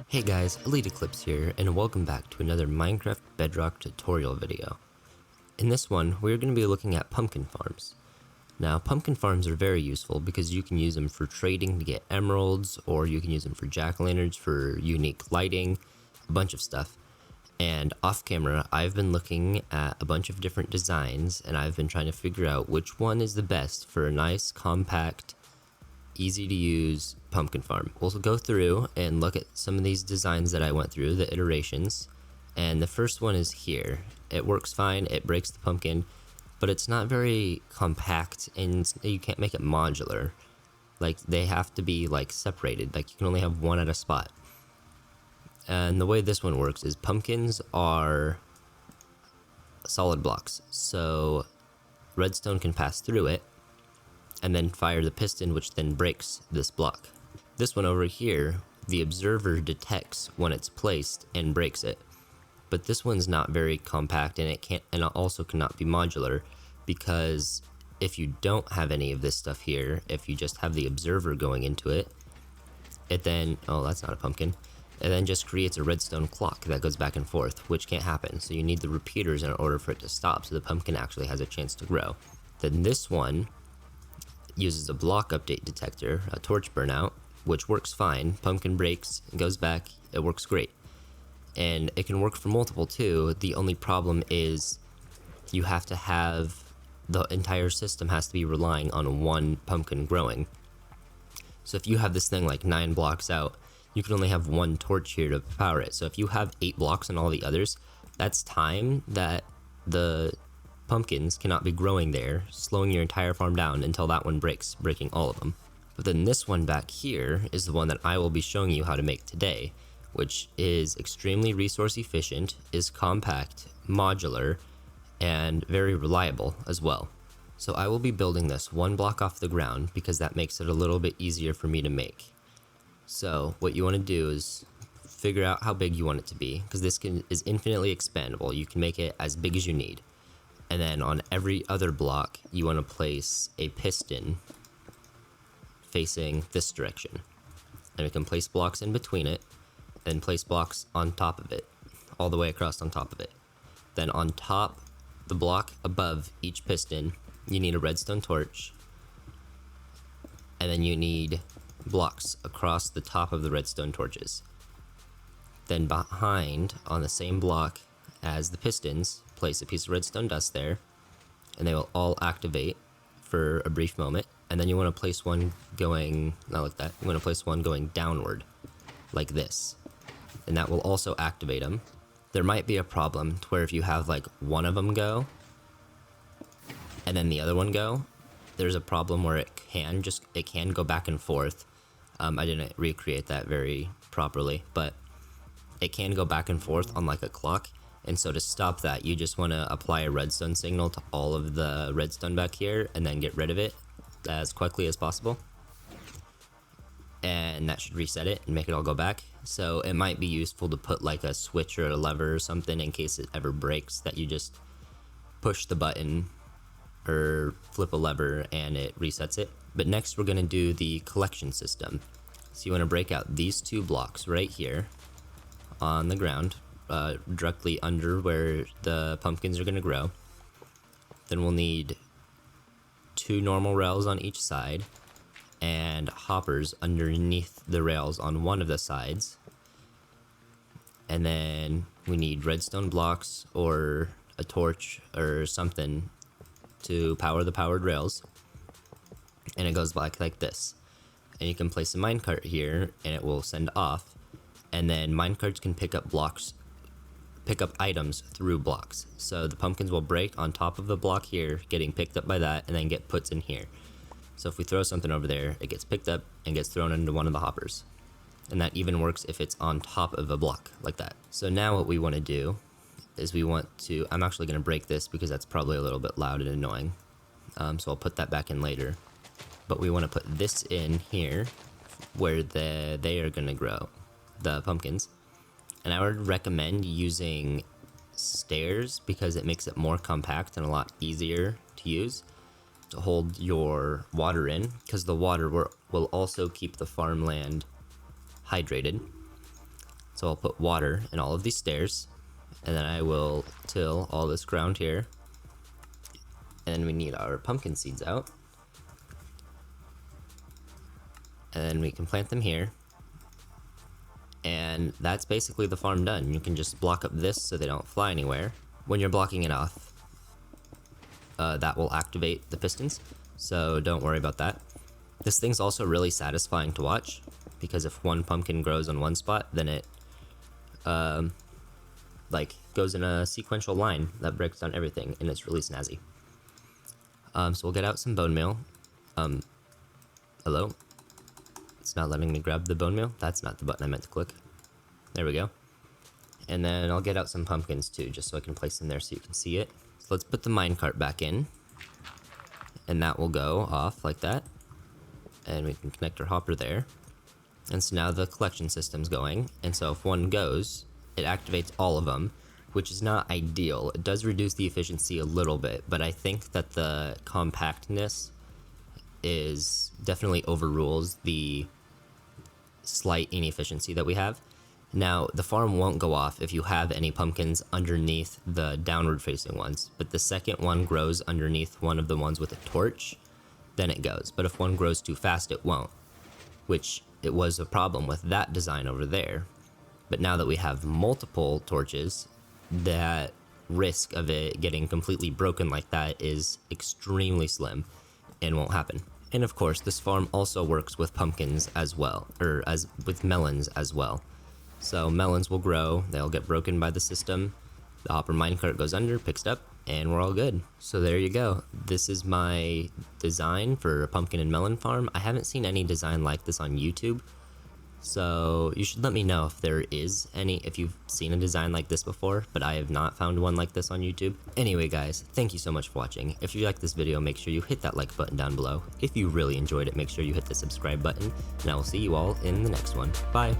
Hey guys, Elite Eclipse here, and welcome back to another Minecraft Bedrock tutorial video. In this one, we're going to be looking at pumpkin farms. Now, pumpkin farms are very useful because you can use them for trading to get emeralds, or you can use them for jack-o'-lanterns for unique lighting, a bunch of stuff. And off camera, I've been looking at a bunch of different designs, and I've been trying to figure out which one is the best for a nice, compact, easy to use pumpkin farm. We'll go through and look at some of these designs that I went through, the iterations, and the first one is here. It works fine, it breaks the pumpkin, but it's not very compact and you can't make it modular. Like, they have to be like separated, like you can only have one at a spot. And the way this one works is pumpkins are solid blocks, so redstone can pass through it and then fire the piston, which then breaks this block. This one over here, the observer detects when it's placed and breaks it. But this one's not very compact, and it also cannot be modular, because if you don't have any of this stuff here, if you just have the observer going into it, it then, oh, that's not a pumpkin, it then just creates a redstone clock that goes back and forth, which can't happen. So you need the repeaters in order for it to stop, so the pumpkin actually has a chance to grow. Then this one uses a block update detector, a torch burnout, which works fine. Pumpkin breaks, it goes back, it works great. And it can work for multiple too. The only problem is you have to have, the entire system has to be relying on one pumpkin growing. So if you have this thing like 9 blocks out, you can only have one torch here to power it. So if you have 8 blocks on all the others, that's time that the pumpkins cannot be growing there, slowing your entire farm down until that one breaks, breaking all of them. But then this one back here is the one that I will be showing you how to make today, which is extremely resource efficient, is compact, modular, and very reliable as well. So I will be building this 1 block off the ground because that makes it a little bit easier for me to make. So what you want to do is figure out how big you want it to be, because this is infinitely expandable. You can make it as big as you need. And then on every other block, you want to place a piston facing this direction. And we can place blocks in between it, then place blocks on top of it, all the way across on top of it. Then on top, the block above each piston, you need a redstone torch. And then you need blocks across the top of the redstone torches. Then behind, on the same block as the pistons, place a piece of redstone dust there, and they will all activate for a brief moment. And then you want to place one going, not like that, you want to place one going downward, like this. And that will also activate them. There might be a problem to where if you have like one of them go, and then the other one go, there's a problem where it can go back and forth. I didn't recreate that very properly, but it can go back and forth on like a clock. And so to stop that, you just want to apply a redstone signal to all of the redstone back here and then get rid of it as quickly as possible. And that should reset it and make it all go back. So it might be useful to put like a switch or a lever or something in case it ever breaks, that you just push the button or flip a lever and it resets it. But next we're going to do the collection system. So you want to break out these 2 blocks right here on the ground, directly under where the pumpkins are going to grow. Then we'll need 2 normal rails on each side and hoppers underneath the rails on one of the sides. And then we need redstone blocks or a torch or something to power the powered rails. And it goes back like this. And you can place a minecart here and it will send off. And then minecarts can pick up items through blocks. So the pumpkins will break on top of the block here, getting picked up by that, and then get put in here. So if we throw something over there, it gets picked up and gets thrown into one of the hoppers. And that even works if it's on top of a block, like that. So now what we want to do is I'm actually going to break this because that's probably a little bit loud and annoying. So I'll put that back in later. But we want to put this in here where they are going to grow, the pumpkins. And I would recommend using stairs because it makes it more compact and a lot easier to use to hold your water in, because the water will also keep the farmland hydrated. So I'll put water in all of these stairs, and then I will till all this ground here. And we need our pumpkin seeds out. And then we can plant them here. And that's basically the farm done. You can just block up this so they don't fly anywhere. When you're blocking it off, that will activate the pistons, so don't worry about that. This thing's also really satisfying to watch, because if one pumpkin grows on one spot, then it like goes in a sequential line that breaks down everything, and it's really snazzy. So we'll get out some bone meal. Hello? It's not letting me grab the bone meal? That's not the button I meant to click. There we go. And then I'll get out some pumpkins too, just so I can place them there so you can see it. So let's put the minecart back in. And that will go off like that. And we can connect our hopper there. And so now the collection system's going. And so if one goes, it activates all of them, which is not ideal. It does reduce the efficiency a little bit, but I think that the compactness is definitely overrules the slight inefficiency that we have. Now, the farm won't go off if you have any pumpkins underneath the downward facing ones, but the second one grows underneath one of the ones with a torch, then it goes. But if one grows too fast, it won't, which it was a problem with that design over there. But now that we have multiple torches, that risk of it getting completely broken like that is extremely slim and won't happen. And of course, this farm also works with pumpkins as well, or as with melons as well. So melons will grow, they'll get broken by the system, the hopper minecart goes under, picks it up, and we're all good. So there you go. This is my design for a pumpkin and melon farm. I haven't seen any design like this on YouTube, so you should let me know if there is any, if you've seen a design like this before, but I have not found one like this on YouTube. Anyway guys, thank you so much for watching. If you liked this video, make sure you hit that like button down below. If you really enjoyed it, make sure you hit the subscribe button, and I will see you all in the next one. Bye!